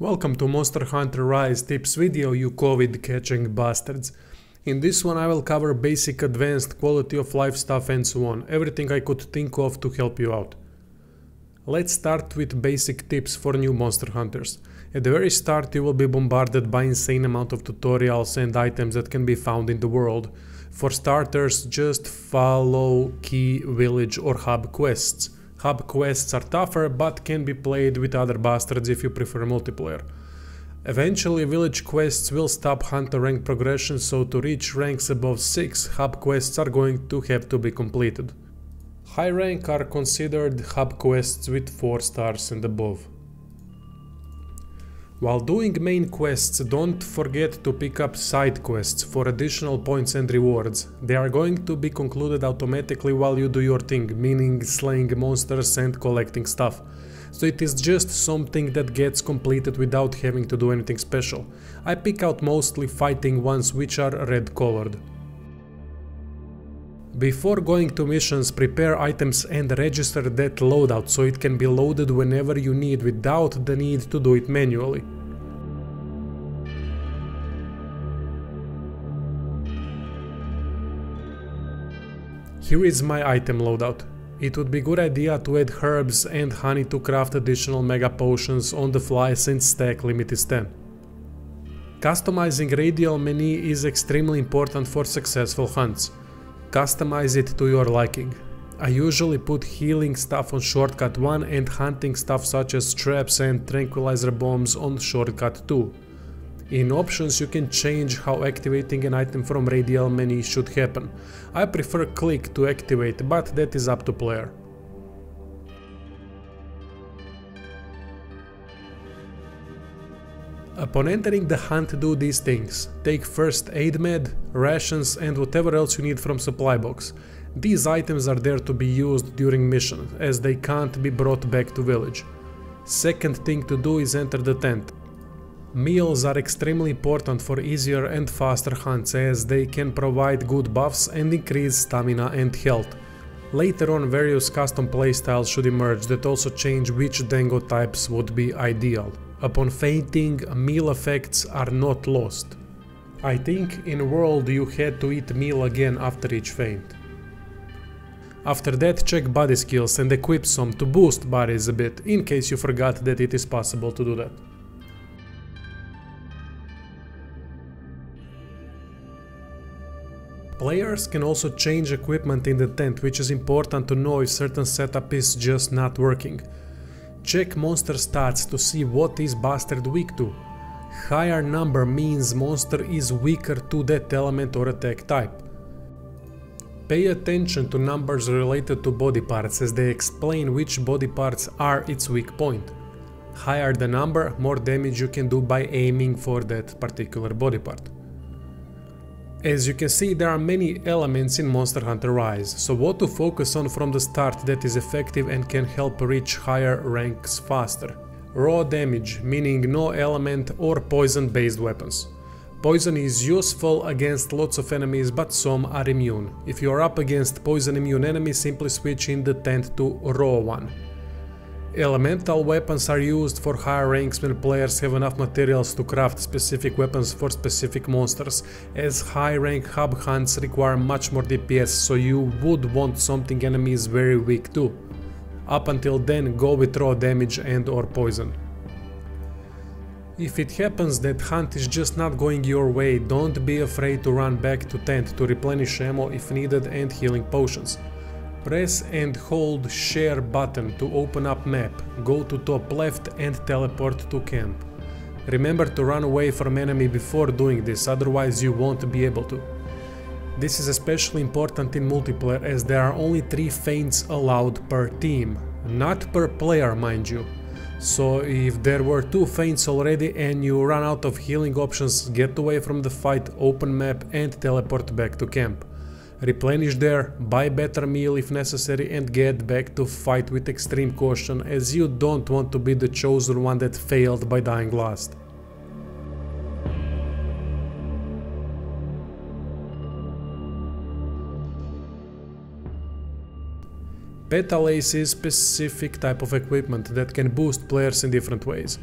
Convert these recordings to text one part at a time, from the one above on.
Welcome to Monster Hunter Rise tips video, you COVID catching bastards. In this one I will cover basic, advanced, quality of life stuff and so on, everything I could think of to help you out. Let's start with basic tips for new monster hunters. At the very start you will be bombarded by insane amount of tutorials and items that can be found in the world. For starters, just follow key, village or hub quests. Hub quests are tougher, but can be played with other bastards if you prefer multiplayer. Eventually, village quests will stop hunter rank progression, so to reach ranks above 6, hub quests are going to have to be completed. High rank are considered hub quests with 4 stars and above. While doing main quests, don't forget to pick up side quests for additional points and rewards. They are going to be concluded automatically while you do your thing, meaning slaying monsters and collecting stuff. So it is just something that gets completed without having to do anything special. I pick out mostly fighting ones which are red colored. Before going to missions, prepare items and register that loadout so it can be loaded whenever you need without the need to do it manually. Here is my item loadout. It would be a good idea to add herbs and honey to craft additional mega potions on the fly since stack limit is 10. Customizing radial menu is extremely important for successful hunts. Customize it to your liking. I usually put healing stuff on shortcut 1 and hunting stuff such as traps and tranquilizer bombs on shortcut 2. In options you can change how activating an item from radial menu should happen. I prefer click to activate, but that is up to player. Upon entering the hunt, do these things. Take first aid med, rations and whatever else you need from supply box. These items are there to be used during mission, as they can't be brought back to village. Second thing to do is enter the tent. Meals are extremely important for easier and faster hunts, as they can provide good buffs and increase stamina and health. Later on, various custom playstyles should emerge that also change which dango types would be ideal. Upon fainting, meal effects are not lost. I think in World you had to eat meal again after each faint. After that, check body skills and equip some to boost bodies a bit, in case you forgot that it is possible to do that. Players can also change equipment in the tent, which is important to know if certain setup is just not working. Check monster stats to see what is bastard weak to. Higher number means monster is weaker to that element or attack type. Pay attention to numbers related to body parts, as they explain which body parts are its weak point. Higher the number, more damage you can do by aiming for that particular body part. As you can see, there are many elements in Monster Hunter Rise, so what to focus on from the start that is effective and can help reach higher ranks faster. Raw damage, meaning no element or poison based weapons. Poison is useful against lots of enemies, but some are immune. If you are up against poison immune enemies, simply switch in the tent to raw one. Elemental weapons are used for higher ranks when players have enough materials to craft specific weapons for specific monsters, as high rank hub hunts require much more DPS, so you would want something enemy is very weak to. Up until then, go with raw damage and or poison. If it happens that hunt is just not going your way, don't be afraid to run back to tent to replenish ammo if needed and healing potions. Press and hold share button to open up map, go to top left and teleport to camp. Remember to run away from enemy before doing this, otherwise you won't be able to. This is especially important in multiplayer, as there are only 3 feints allowed per team, not per player mind you. So if there were 2 feints already and you run out of healing options, get away from the fight, open map and teleport back to camp. Replenish there, buy better meal if necessary and get back to fight with extreme caution, as you don't want to be the chosen one that failed by dying last. Petal Ace is specific type of equipment that can boost players in different ways.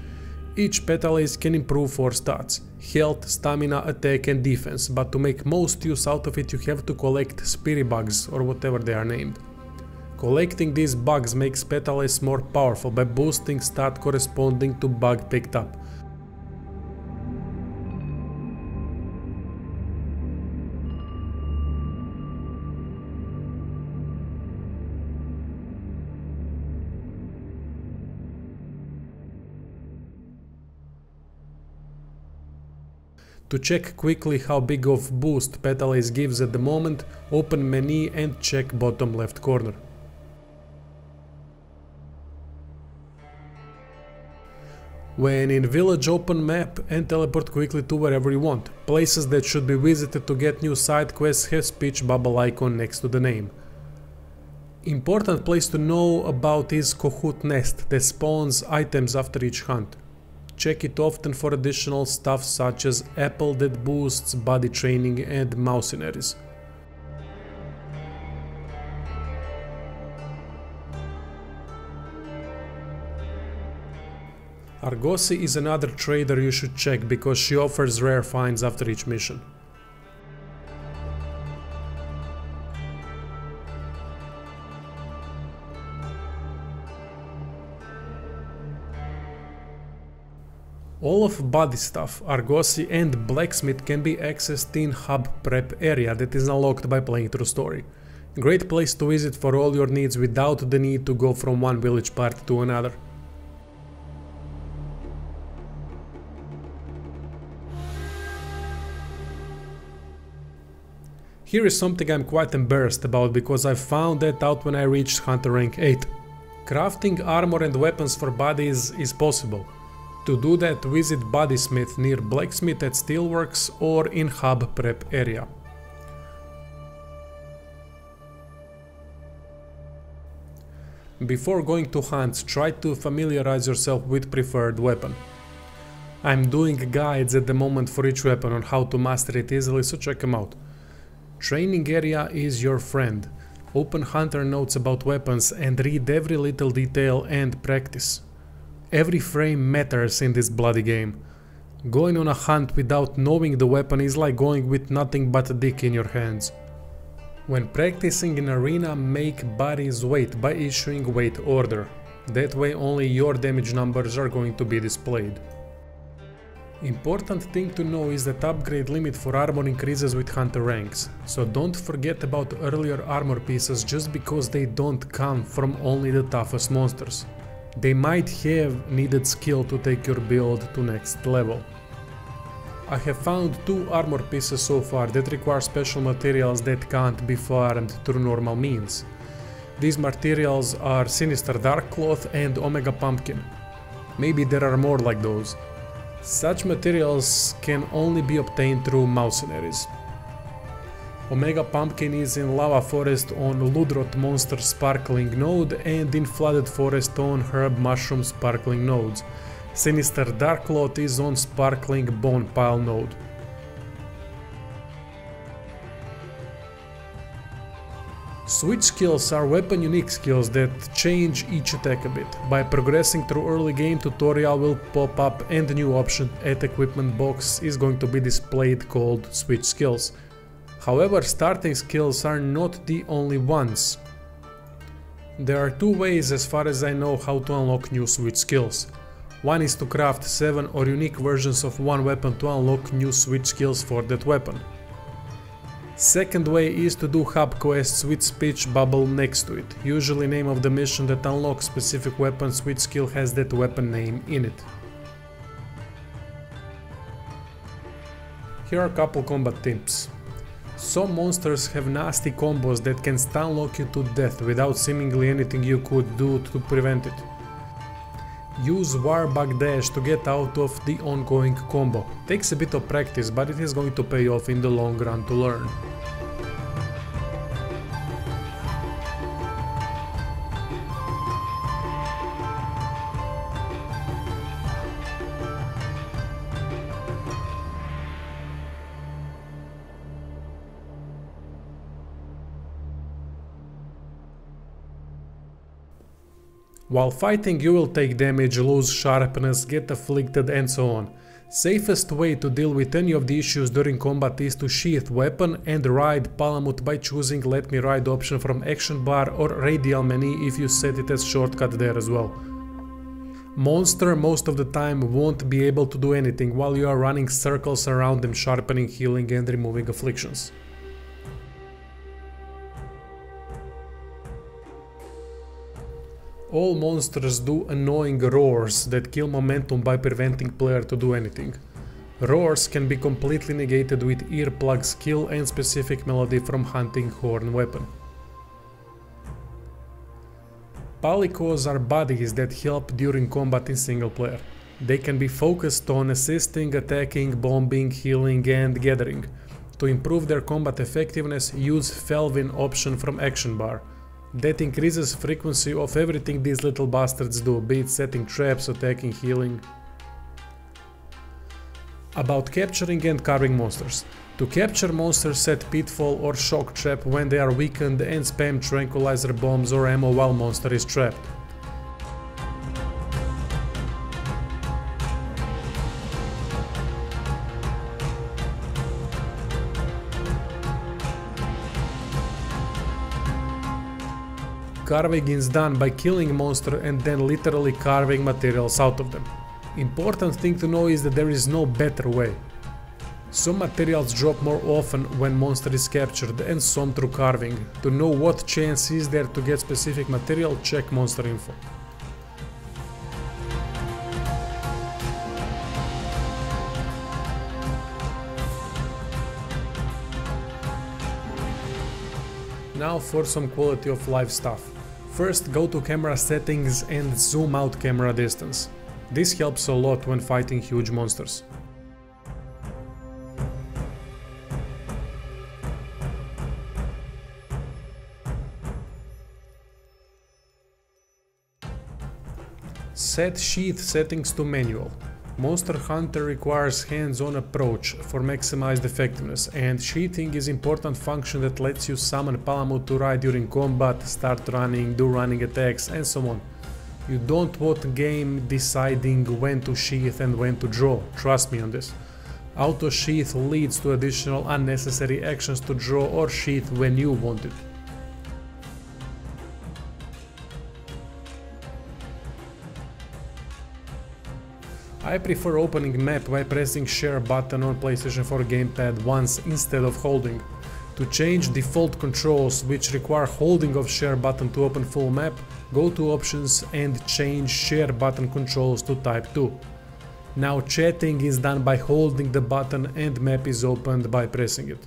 Each Petalace can improve 4 stats: health, stamina, attack and defense, but to make most use out of it you have to collect spirit bugs or whatever they are named. Collecting these bugs makes Petalace more powerful by boosting stat corresponding to bug picked up. To check quickly how big of boost Petalace gives at the moment, open menu and check bottom left corner. When in village, open map and teleport quickly to wherever you want. Places that should be visited to get new side quests have speech bubble icon next to the name. Important place to know about is Kahoot Nest that spawns items after each hunt. Check it often for additional stuff such as apple that boosts body training and mercenaries. Argosy is another trader you should check because she offers rare finds after each mission. All of body stuff, Argosy and blacksmith can be accessed in hub prep area that is unlocked by playing through story. Great place to visit for all your needs without the need to go from one village party to another. Here is something I'm quite embarrassed about because I found that out when I reached Hunter rank 8. Crafting armor and weapons for bodies is possible. To do that, visit Bodysmith near Blacksmith at Steelworks or in Hub Prep area. Before going to hunts, try to familiarize yourself with preferred weapon. I'm doing guides at the moment for each weapon on how to master it easily, so check them out. Training area is your friend. Open hunter notes about weapons and read every little detail and practice. Every frame matters in this bloody game. Going on a hunt without knowing the weapon is like going with nothing but a dick in your hands. When practicing in arena, make bodies wait by issuing wait order. That way only your damage numbers are going to be displayed. Important thing to know is that upgrade limit for armor increases with hunter ranks, so don't forget about earlier armor pieces just because they don't come from only the toughest monsters. They might have needed skill to take your build to next level. I have found 2 armor pieces so far that require special materials that can't be farmed through normal means. These materials are Sinister Dark Cloth and Omega Pumpkin. Maybe there are more like those. Such materials can only be obtained through mercenaries. Omega Pumpkin is in Lava Forest on Ludroth Monster Sparkling node and in Flooded Forest on Herb Mushroom Sparkling nodes. Sinister Dark Cloth is on Sparkling Bone Pile node. Switch skills are weapon unique skills that change each attack a bit. By progressing through early game, tutorial will pop up and a new option at equipment box is going to be displayed called switch skills. However, starting skills are not the only ones. There are 2 ways as far as I know how to unlock new switch skills. One is to craft 7 or unique versions of one weapon to unlock new switch skills for that weapon. Second way is to do hub quests with speech bubble next to it. Usually name of the mission that unlocks specific weapon switch skill has that weapon name in it. Here are a couple combat tips. Some monsters have nasty combos that can stun lock you to death without seemingly anything you could do to prevent it. Use Warbug Dash to get out of the ongoing combo. Takes a bit of practice, but it is going to pay off in the long run to learn. While fighting you will take damage, lose sharpness, get afflicted and so on. Safest way to deal with any of the issues during combat is to sheath weapon and ride Palamut by choosing Let Me Ride option from action bar or radial menu if you set it as shortcut there as well. Monster most of the time won't be able to do anything while you are running circles around them, sharpening, healing and removing afflictions. All monsters do annoying roars that kill momentum by preventing player to do anything. Roars can be completely negated with earplug skill and specific melody from hunting horn weapon. Palicos are buddies that help during combat in single player. They can be focused on assisting, attacking, bombing, healing and gathering. To improve their combat effectiveness, use Felvin option from action bar. That increases frequency of everything these little bastards do, be it setting traps, attacking, healing. About capturing and carving monsters. To capture monsters, set pitfall or shock trap when they are weakened and spam tranquilizer bombs or ammo while monster is trapped. Carving is done by killing monster and then literally carving materials out of them. Important thing to know is that there is no better way. Some materials drop more often when monster is captured and some through carving. To know what chance is there to get specific material, check monster info. Now for some quality of life stuff. First, go to camera settings and zoom out camera distance. This helps a lot when fighting huge monsters. Set sheath settings to manual. Monster Hunter requires hands-on approach for maximized effectiveness, and sheathing is important function that lets you summon Palamut to ride during combat, start running, do running attacks and so on. You don't want game deciding when to sheath and when to draw, trust me on this. Auto sheath leads to additional unnecessary actions to draw or sheath when you want it. I prefer opening map by pressing share button on PlayStation 4 gamepad once instead of holding. To change default controls which require holding of share button to open full map, go to options and change share button controls to type 2. Now chatting is done by holding the button and map is opened by pressing it.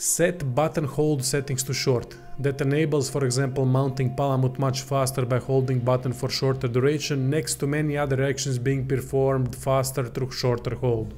Set button hold settings to short. That enables, for example, mounting Palamut much faster by holding button for shorter duration next to many other actions being performed faster through shorter hold.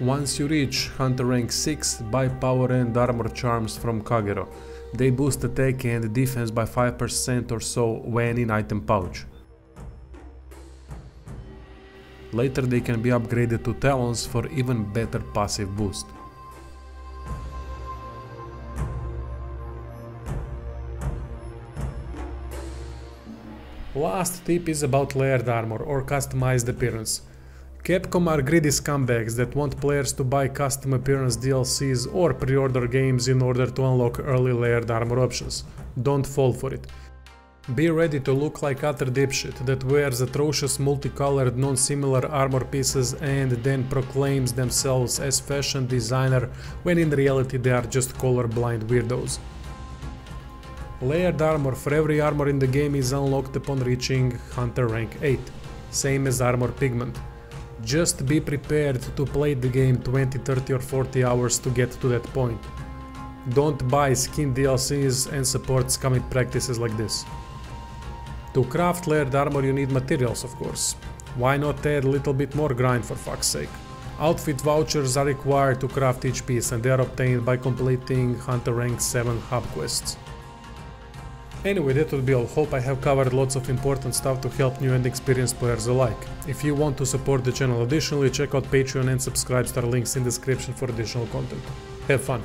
Once you reach Hunter rank 6, buy power and armor charms from Kagero. They boost attack and defense by 5% or so when in item pouch. Later they can be upgraded to talons for even better passive boost. Last tip is about layered armor or customized appearance. Capcom are greedy scumbags that want players to buy custom appearance DLCs or pre-order games in order to unlock early layered armor options. Don't fall for it. Be ready to look like utter dipshit that wears atrocious multicolored non-similar armor pieces and then proclaims themselves as fashion designer when in reality they are just colorblind weirdos. Layered armor for every armor in the game is unlocked upon reaching Hunter rank 8, same as armor pigment. Just be prepared to play the game 20, 30 or 40 hours to get to that point. Don't buy skin DLCs and support scummy practices like this. To craft layered armor you need materials, of course. Why not add a little bit more grind for fuck's sake? Outfit vouchers are required to craft each piece, and they are obtained by completing Hunter Rank 7 hub quests. Anyway, that would be all. Hope I have covered lots of important stuff to help new and experienced players alike. If you want to support the channel additionally, check out Patreon and subscribe, star links in description for additional content. Have fun!